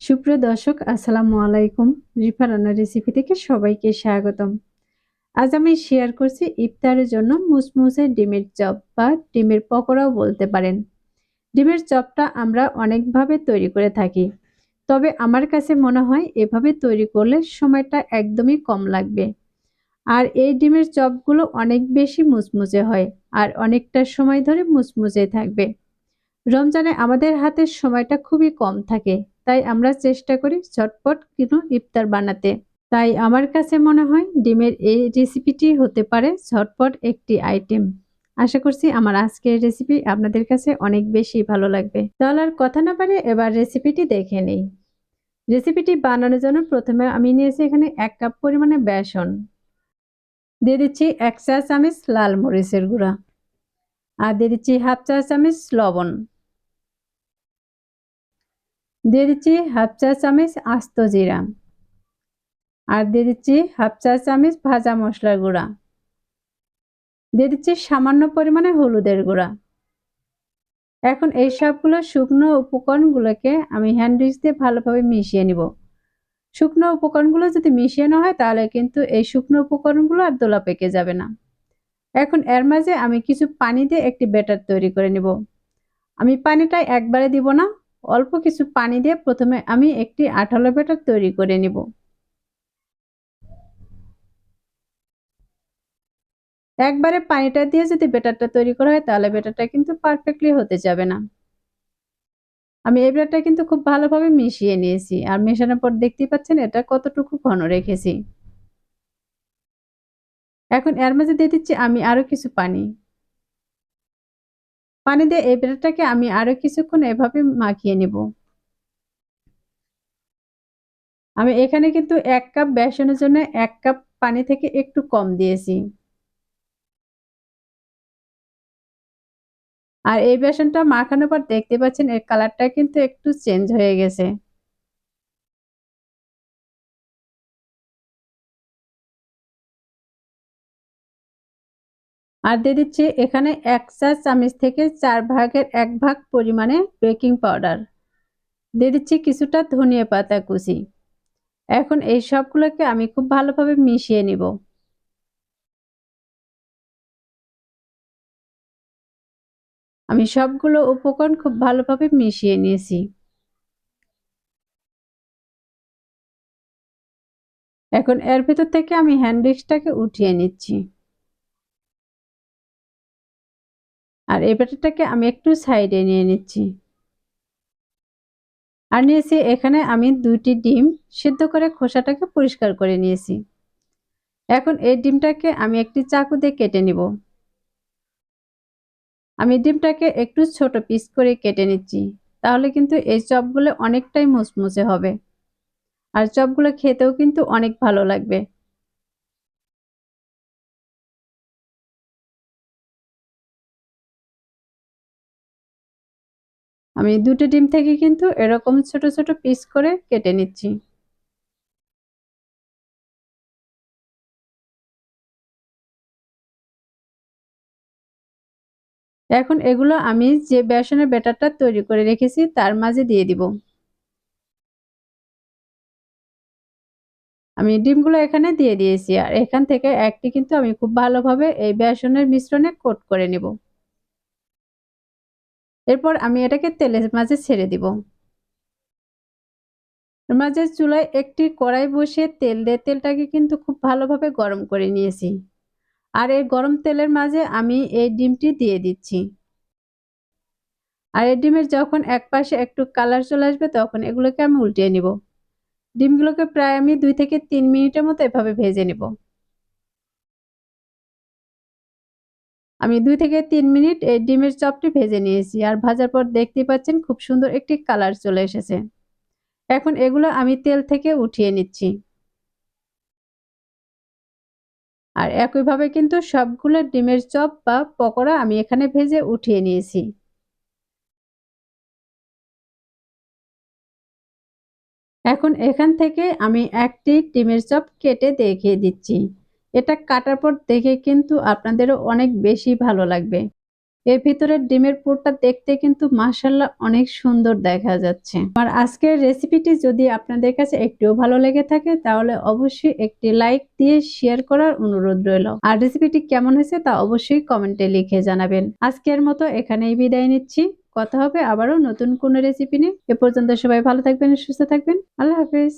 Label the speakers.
Speaker 1: সুপ্রিয় দর্শক, আসসালামু আলাইকুম। রিফা রান্নার রেসিপি থেকে সবাইকে স্বাগতম। আজ আমি শেয়ার করছি ইফতারের জন্য মুসমুসে ডিমের চপ বা ডিমের পকোড়াও বলতে পারেন। ডিমের চপটা আমরা অনেকভাবে তৈরি করে থাকি, তবে আমার কাছে মনে হয় এভাবে তৈরি করলে সময়টা একদমই কম লাগবে। আর এই ডিমের চপগুলো অনেক বেশি মুচমুচে হয় আর অনেকটা সময় ধরে মুচমুচে থাকবে। রমজানে আমাদের হাতে সময়টা খুবই কম থাকে, তাই আমরা চেষ্টা করি ঝটপট কোনো ইফতার বানাতে। তাই আমার কাছে মনে হয় ডিমের এই রেসিপিটি হতে পারে ঝটপট একটি আইটেম। আশা করছি আমার আজকের রেসিপি আপনাদের কাছে অনেক বেশি ভালো লাগবে। তাহলে আর কথা না পারে এবার রেসিপিটি দেখে নেই। রেসিপিটি বানানোর জন্য প্রথমে আমি নিয়েছি এখানে 1 কাপ পরিমাণে বেসন। দিয়ে দিচ্ছি 1 চা চামচ লাল মরিচের গুঁড়া। আর দিয়ে দিচ্ছি 1/2 চা চামচ লবণ। দিয়ে দিচ্ছি 1/2 চা চামচ আস্ত জিরা। আর দিয়ে দিচ্ছি 1/2 চা চামচ ভাজা মশলার গুঁড়া। দিয়ে দিচ্ছি সামান্য পরিমাণে হলুদের গুঁড়া। এখন এই সবগুলো শুকনো উপকরণগুলোকে আমি হ্যান্ড উইক্স দিয়ে ভালোভাবে মিশিয়ে নিব। শুকনো উপকরণগুলো যদি মিশিয়ে না হয় তাহলে কিন্তু এই শুকনো উপকরণগুলো আর দোলা পেকে যাবে না। এখন এর মাঝে আমি কিছু পানি দিয়ে একটি ব্যাটার তৈরি করে নিব। আমি পানিটা একবারে দিব না, অল্প কিছু পানি দিয়ে প্রথমে আমি একটি আঠালো ব্যাটার তৈরি করে নিব। একবারে পানিটা দিয়ে যদি ব্যাটারটা তৈরি করা হয় তাহলে ব্যাটারটা কিন্তু পারফেক্টলি হতে যাবে না। আমি এই ব্যাটারটা কিন্তু খুব ভালোভাবে মিশিয়ে নিয়েছি আর মেশানোর পর দেখতেই পাচ্ছেন এটা কতটুকু ঘন রেখেছি। এখন এর মাঝে দিয়ে দিচ্ছি আমি আরো কিছু পানি। পানি দিয়ে এই ব্যাটারটাকে আমি আরো কিছুক্ষণ এভাবে মাখিয়ে নিব। আমি এখানে কিন্তু 1 কাপ বেসনের জন্য 1 কাপ পানি থেকে একটু কম দিয়েছি। আর এই বেসনটা মাখানোর পর দেখতে পাচ্ছেন এর কালারটা কিন্তু একটু চেঞ্জ হয়ে গেছে। আর দিয়ে দিচ্ছি এখানে 1 চা চামচ থেকে 4 ভাগের 1 ভাগ পরিমাণে বেকিং পাউডার। দিয়ে দিচ্ছি কিছুটা ধনিয়া পাতা কুচি। এখন এই সবগুলোকে আমি খুব ভালোভাবে মিশিয়ে নিব। আমি সবগুলো উপকরণ খুব ভালোভাবে মিশিয়ে নিয়েছি। এখন এর ভেতর থেকে আমি হ্যান্ড উইক্সটাকে উঠিয়ে নিচ্ছি। আর এই ব্যাটারটাকে আমি একটু সাইডে নিয়ে নিচ্ছি। আর নিয়েছি এখানে আমি 2টি ডিম সিদ্ধ করে খোসাটাকে পরিষ্কার করে নিয়েছি। এখন এই ডিমটাকে আমি একটি চাকু দিয়ে কেটে নিব। আমি ডিমটাকে একটু ছোট পিস করে কেটে নিচ্ছি। তাহলে কিন্তু এই চপগুলো অনেকটাই মুচমুচে হবে। আর চপগুলো খেতেও কিন্তু অনেক ভালো লাগবে। আমি 2টি ডিম থেকে কিন্তু এরকম ছোট ছোট পিস করে কেটে নিচ্ছি। এখন এগুলো আমি যে বেসনের ব্যাটারটা তৈরি করে রেখেছি তার মাঝে দিয়ে দিব। আমি ডিমগুলো এখানে দিয়ে দিয়েছি আর এখান থেকে একটি কিন্তু আমি খুব ভালোভাবে এই বেসনের মিশ্রণে কোট করে নেব। এরপর আমি এটাকে তেলের মাঝে ছেড়ে দিব। এর মাঝে চুলায় একটি কড়াই বসিয়ে তেল দিয়ে তেলটাকে কিন্তু খুব ভালোভাবে গরম করে নিয়েছি। আর এই গরম তেলের মাঝে আমি এই ডিমটি দিয়ে দিচ্ছি। আর এই ডিমের যখন এক পাশে একটু কালার চলে আসবে তখন এগুলোকে আমি উল্টিয়ে নিব। ডিমগুলোকে প্রায় আমি 2 থেকে 3 মিনিটের মতো এভাবে ভেজে নিব। আমি 2 থেকে 3 মিনিট এই ডিমের চপটি ভেজে নিয়েছি আর ভাজার পর দেখতেই পাচ্ছেন খুব সুন্দর একটি কালার চলে এসেছে। এখন এগুলো আমি তেল থেকে উঠিয়ে নিচ্ছি। আর একইভাবে কিন্তু সবগুলো ডিমের চপ বা পকোড়া আমি এখানে ভেজে উঠিয়ে নিয়েছি। এখন এখান থেকে আমি একটি ডিমের চপ কেটে দেখিয়ে দিচ্ছি। এটা কাটার পর দেখে কিন্তু আপনাদেরও অনেক বেশি ভালো লাগবে। এর ভিতরের ডিমের পুরটা দেখতে কিন্তু মাশাআল্লাহ অনেক সুন্দর দেখা যাচ্ছে। আমার আজকের রেসিপিটি যদি আপনাদের কাছে একটুও ভালো লেগে থাকে তাহলে অবশ্যই একটি লাইক দিয়ে শেয়ার করার অনুরোধ রইল। আর রেসিপিটি কেমন হয়েছে তা অবশ্যই কমেন্টে লিখে জানাবেন। আজকের মতো এখানেই বিদায় নিচ্ছি। কথা হবে আবারও নতুন কোনো রেসিপি নিয়ে। এ পর্যন্ত সবাই ভালো থাকবেন, সুস্থ থাকবেন। আল্লাহ হাফেজ।